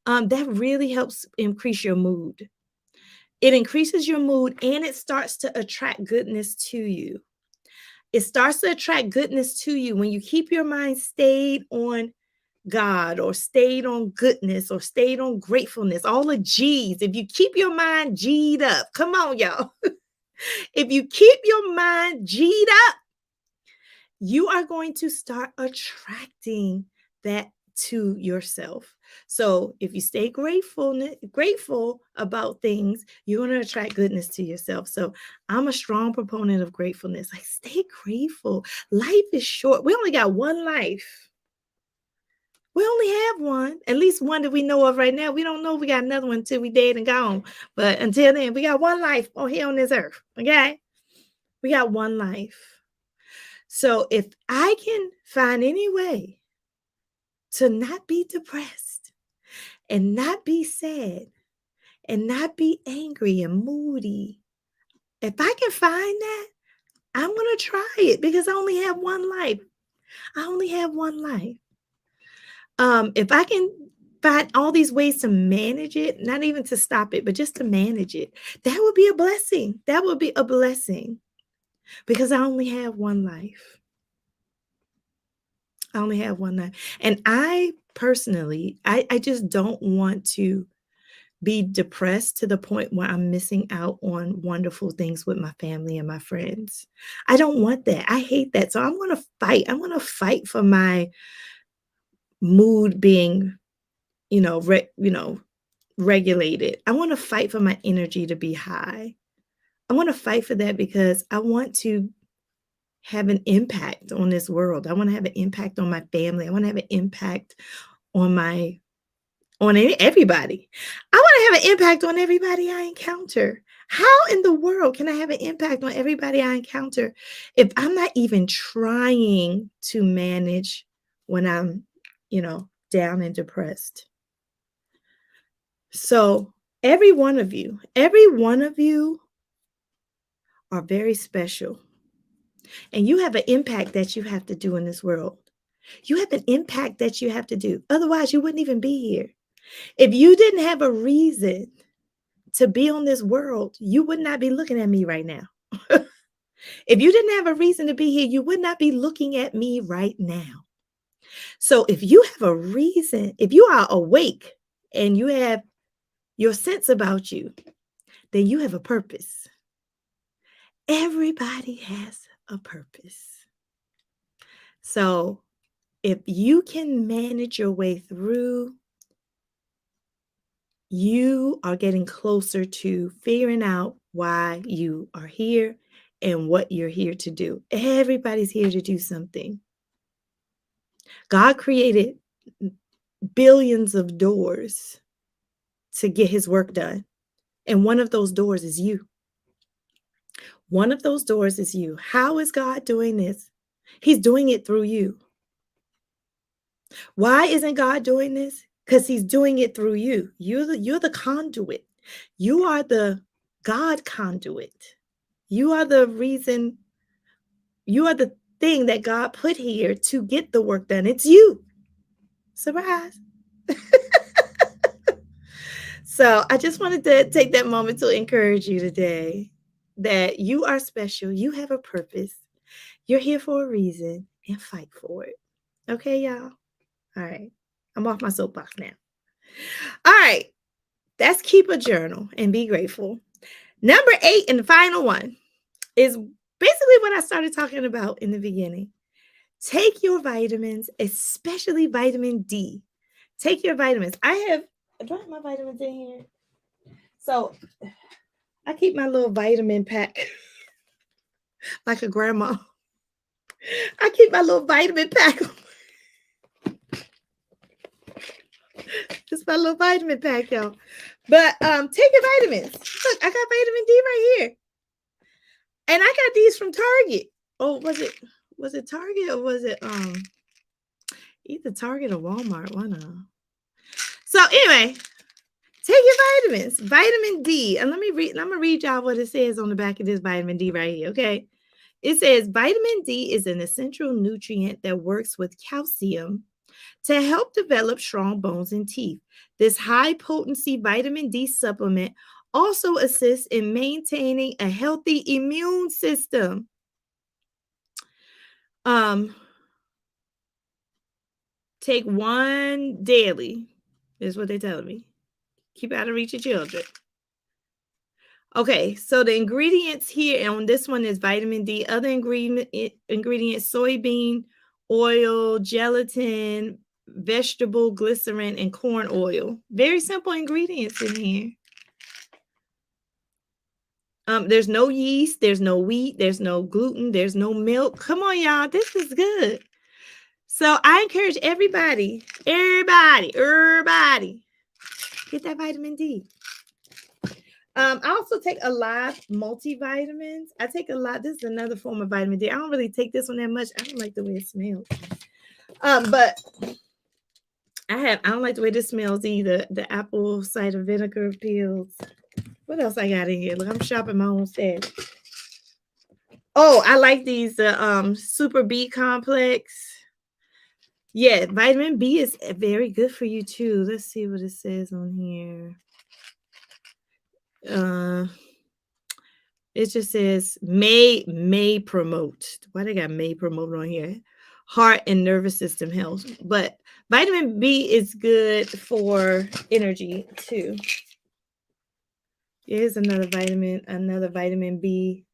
That really helps increase your mood. It increases your mood and it starts to attract goodness to you. It starts to attract goodness to you when you keep your mind stayed on God or stayed on goodness or stayed on gratefulness, all the G's. If you keep your mind G'd up, come on, y'all. If you keep your mind G'd up, you are going to start attracting that to yourself. So if you stay grateful about things, you're going to attract goodness to yourself. So I'm a strong proponent of gratefulness. Like, stay grateful. Life is short. We only got one life. We only have one, at least one that we know of right now. We don't know if we got another one until we dead and gone. But until then, we got one life here on this earth. Okay? We got one life. So if I can find any way to not be depressed and not be sad and not be angry and moody, if I can find that, I'm going to try it because I only have one life. I only have one life. If I can find all these ways to manage it, not even to stop it, but just to manage it, that would be a blessing. That would be a blessing because I only have one life. I only have one life. And I personally, I just don't want to be depressed to the point where I'm missing out on wonderful things with my family and my friends. I don't want that. I hate that. So I'm going to fight. I'm going to fight for my mood being, regulated. I want to fight for my energy to be high. I want to fight for that because I want to have an impact on this world. I want to have an impact on my family. I want to have an impact on everybody. I want to have an impact on everybody I encounter. How in the world can I have an impact on everybody I encounter if I'm not even trying to manage when I'm, down and depressed? So every one of you are very special. And you have an impact that you have to do in this world. You have an impact that you have to do. Otherwise, you wouldn't even be here. If you didn't have a reason to be on this world, you would not be looking at me right now. If you didn't have a reason to be here, you would not be looking at me right now. So if you have a reason, if you are awake and you have your sense about you, then you have a purpose. Everybody has a purpose. So if you can manage your way through, you are getting closer to figuring out why you are here and what you're here to do. Everybody's here to do something. God created billions of doors to get his work done. And one of those doors is you. One of those doors is you. How is God doing this? He's doing it through you. Why isn't God doing this? Because he's doing it through you. You're the conduit. You are the God conduit. You are the reason, you are the thing that God put here to get the work done. It's you. Surprise. So I just wanted to take that moment to encourage you today that you are special. You have a purpose. You're here for a reason and fight for it. Okay, y'all? All right. I'm off my soapbox now. All right. That's keep a journal and be grateful. Number 8 and the final one is basically what I started talking about in the beginning. Take your vitamins, especially vitamin D. Take your vitamins. Do I have my vitamins in here? So I keep my little vitamin pack like a grandma. I keep my little vitamin pack. It's my little vitamin pack, y'all. But take your vitamins. Look, I got vitamin D right here. And I got these from Target. Oh, was it Target or was it either Target or Walmart? One of them. So anyway, take your vitamins. Vitamin D. And I'm gonna read y'all what it says on the back of this vitamin D right here. Okay. It says vitamin D is an essential nutrient that works with calcium to help develop strong bones and teeth. This high potency vitamin D supplement also assists in maintaining a healthy immune system. Um, Take one daily, is what they're telling me. Keep out of reach of children. Okay, so the ingredients here on this one is vitamin D. Other ingredients: soybean oil, gelatin, vegetable glycerin, and corn oil. Very simple ingredients in here. There's no yeast, there's no wheat, there's no gluten, there's no milk. Come on, y'all, this is good. So I encourage everybody, get that vitamin D. I also take a lot multivitamins. I take a lot. This is another form of vitamin D. I don't really take this one that much. I don't like the way it smells. But I don't like the way this smells either. The apple cider vinegar pills. What else I got in here? Look, I'm shopping my own stash. Oh, I like these Super B complex. Yeah, vitamin B is very good for you too. Let's see what it says on here. It just says may promote. Why they got may promote on here? Heart and nervous system health. But vitamin B is good for energy too. Here's another vitamin B.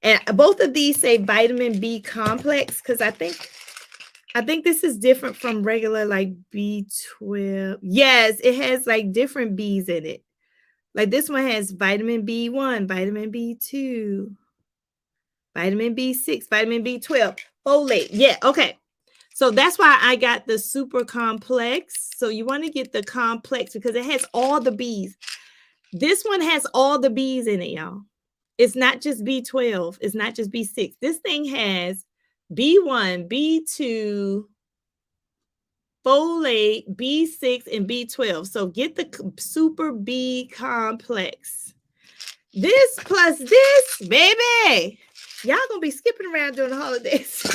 And both of these say vitamin B complex because I think this is different from regular like B12. Yes, it has like different B's in it. Like this one has vitamin B1, vitamin B2, vitamin B6, vitamin B12, folate. Yeah, okay. So that's why I got the super complex. So you want to get the complex because it has all the B's. This one has all the B's in it, y'all. It's not just B12. It's not just B6. This thing has B1, B2, folate, B6, and B12. So get the super B complex. This plus this, baby. Y'all gonna be skipping around during the holidays.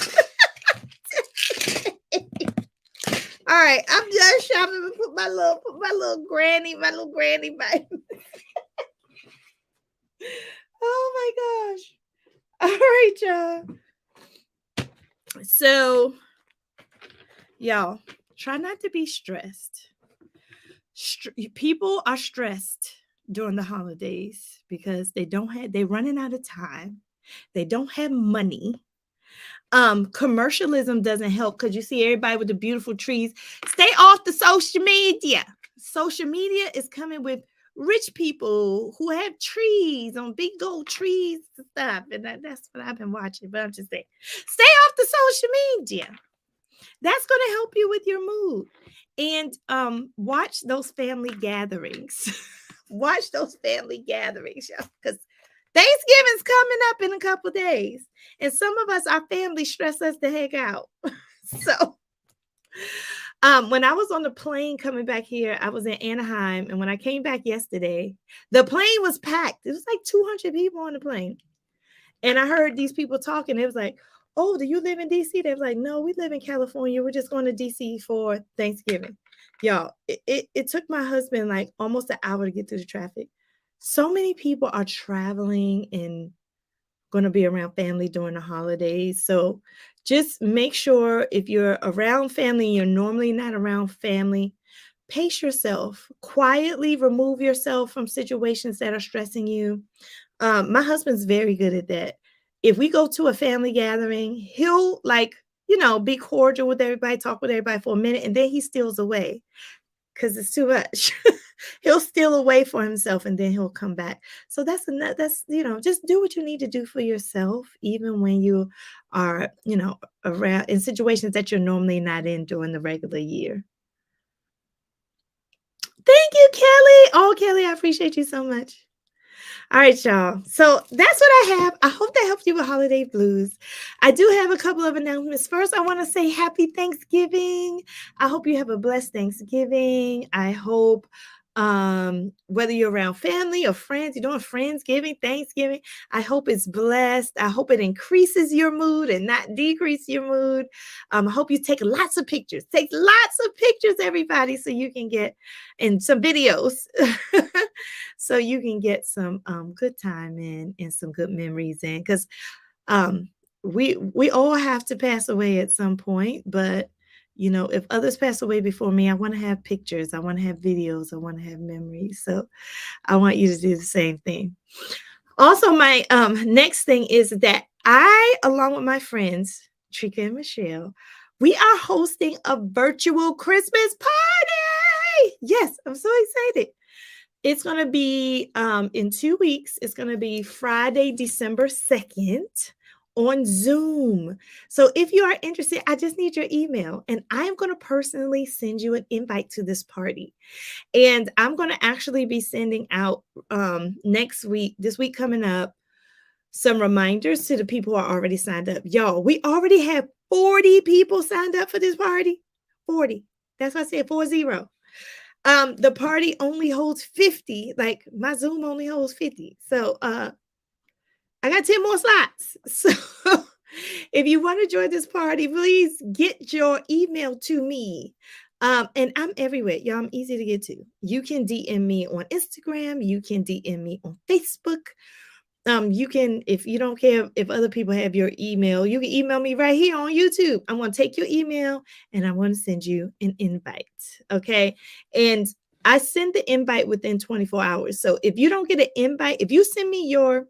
All right, I'm done shopping and put my little granny vitamin. Oh my gosh. All right, y'all. So y'all, try not to be stressed. People are stressed during the holidays because they're running out of time. They don't have money. Commercialism doesn't help because you see everybody with the beautiful trees. Stay off the social media. Social media is coming with rich people who have trees on big gold trees and stuff. And that's what I've been watching. But I'm just saying, stay off the social media. That's going to help you with your mood. And watch those family gatherings. Watch those family gatherings, y'all, because Thanksgiving's coming up in a couple days. And some of us, our family stress us the heck out. So when I was on the plane coming back here, I was in Anaheim. And when I came back yesterday, the plane was packed. It was like 200 people on the plane. And I heard these people talking. It was like, oh, do you live in DC? They were like, no, we live in California. We're just going to DC for Thanksgiving. Y'all, it took my husband like almost an hour to get through the traffic. So many people are traveling and going to be around family during the holidays. So just make sure if you're around family and you're normally not around family, pace yourself. Quietly remove yourself from situations that are stressing you. My husband's very good at that. If we go to a family gathering, he'll be cordial with everybody, talk with everybody for a minute, and then he steals away because it's too much. He'll steal away for himself and then he'll come back. So that's just do what you need to do for yourself, even when you are, around in situations that you're normally not in during the regular year. Thank you, Kelly. Oh, Kelly, I appreciate you so much. All right, y'all. So that's what I have. I hope that helped you with holiday blues. I do have a couple of announcements. First, I want to say happy Thanksgiving. I hope you have a blessed Thanksgiving. I hope whether you're around family or friends, you're doing Friendsgiving, Thanksgiving, I hope it's blessed. I hope it increases your mood and not decrease your mood. I hope you take lots of pictures. Take lots of pictures, everybody, so you can get and some videos. So you can get some good time in and some good memories in because um, we all have to pass away at some point, but you know, if others pass away before me, I want to have pictures, I want to have videos, I want to have memories. So I want you to do the same thing. Also, my next thing is that I, along with my friends, Trika and Michelle, we are hosting a virtual Christmas party. Yes, I'm so excited. It's going to be in 2 weeks. It's going to be Friday, December 2nd on Zoom. So if you are interested, I just need your email and I am going to personally send you an invite to this party. And I'm going to actually be sending out next week, this week coming up, some reminders to the people who are already signed up. Y'all, we already have 40 people signed up for this party. 40. That's why I said 40. The party only holds 50. Like my Zoom only holds 50. So I got 10 more slots. So if you want to join this party, please get your email to me. And I'm everywhere. Y'all, I'm easy to get to. You can DM me on Instagram. You can DM me on Facebook. You can, if you don't care if other people have your email, you can email me right here on YouTube. I'm going to take your email and I'm going to send you an invite. Okay. And I send the invite within 24 hours. So if you don't get an invite, if you send me your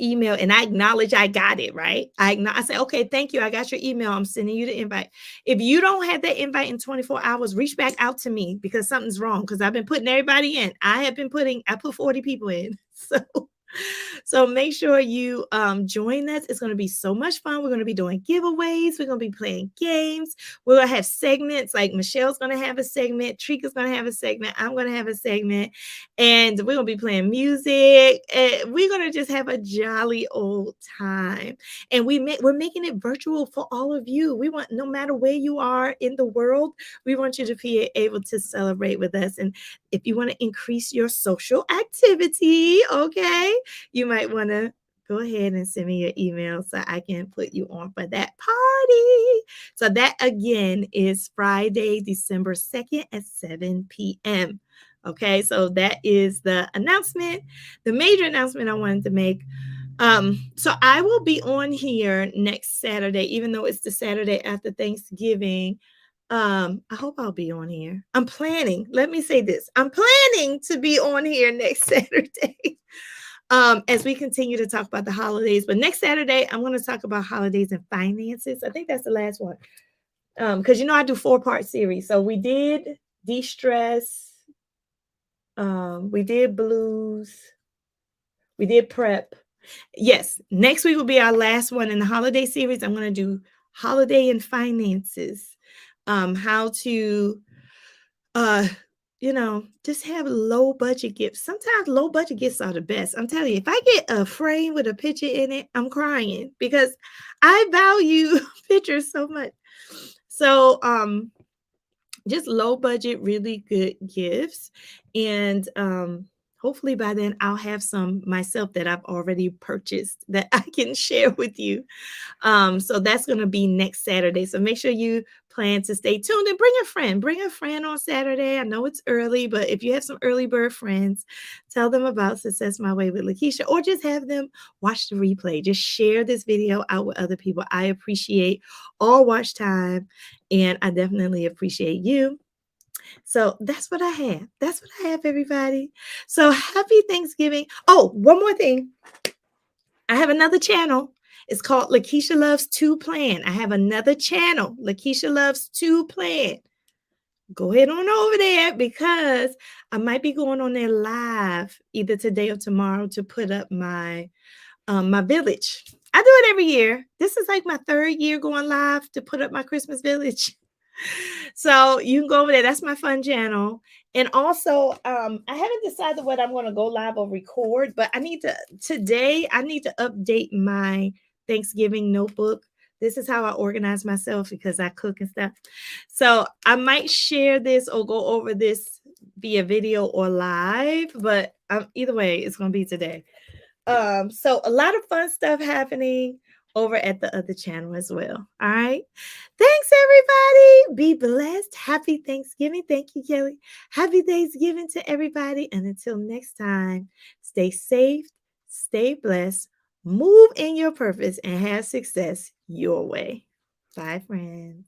email and I acknowledge I got it, right? I say, okay, thank you. I got your email. I'm sending you the invite. If you don't have that invite in 24 hours, reach back out to me because something's wrong. Because I've been putting everybody in. I put 40 people in. So make sure you join us. It's going to be so much fun. We're going to be doing giveaways. We're going to be playing games. We're going to have segments like Michelle's going to have a segment. Trika's going to have a segment. I'm going to have a segment. And we're going to be playing music. And we're going to just have a jolly old time. And we're making it virtual for all of you. We want, no matter where you are in the world, we want you to be able to celebrate with us. And if you want to increase your social activity, okay, you might want to go ahead and send me your email so I can put you on for that party. So that again is Friday, December 2nd at 7 p.m. Okay, so that is the announcement, the major announcement I wanted to make. So I will be on here next Saturday, even though it's the Saturday after Thanksgiving. I hope I'll be on here. I'm planning. Let me say this. I'm planning to be on here next Saturday. As we continue to talk about the holidays. But next Saturday, I'm going to talk about holidays and finances. I think that's the last one. Because I do 4-part series. So we did de-stress, we did blues, we did prep. Yes, next week will be our last one in the holiday series. I'm going to do holiday and finances. How to just have low budget gifts. Sometimes low budget gifts are the best. I'm telling you, if I get a frame with a picture in it, I'm crying because I value pictures so much. So, just low budget, really good gifts. And hopefully by then I'll have some myself that I've already purchased that I can share with you. So that's going to be next Saturday. So make sure you plan to stay tuned and bring a friend. Bring a friend on Saturday. I know it's early, but if you have some early bird friends, tell them about Success My Way with Lakisha, or just have them watch the replay. Just share this video out with other people. I appreciate all watch time, and I definitely appreciate you. So that's what I have. That's what I have, everybody. So happy Thanksgiving. Oh, one more thing. I have another channel. It's called Lakisha Loves to Plan. I have another channel, Lakisha Loves to Plan. Go ahead on over there because I might be going on there live either today or tomorrow to put up my village. I do it every year. This is like my 3rd year going live to put up my Christmas village. So you can go over there. That's my fun channel. And also, I haven't decided whether I'm going to go live or record, but I need to update my Thanksgiving notebook. This is how I organize myself because I cook and stuff. So I might share this or go over this via video or live, but either way, it's going to be today. So a lot of fun stuff happening over at the other channel as well. All right. Thanks, everybody. Be blessed. Happy Thanksgiving. Thank you, Kelly. Happy Thanksgiving to everybody. And until next time, stay safe, stay blessed, move in your purpose, and have success your way. Bye, friends.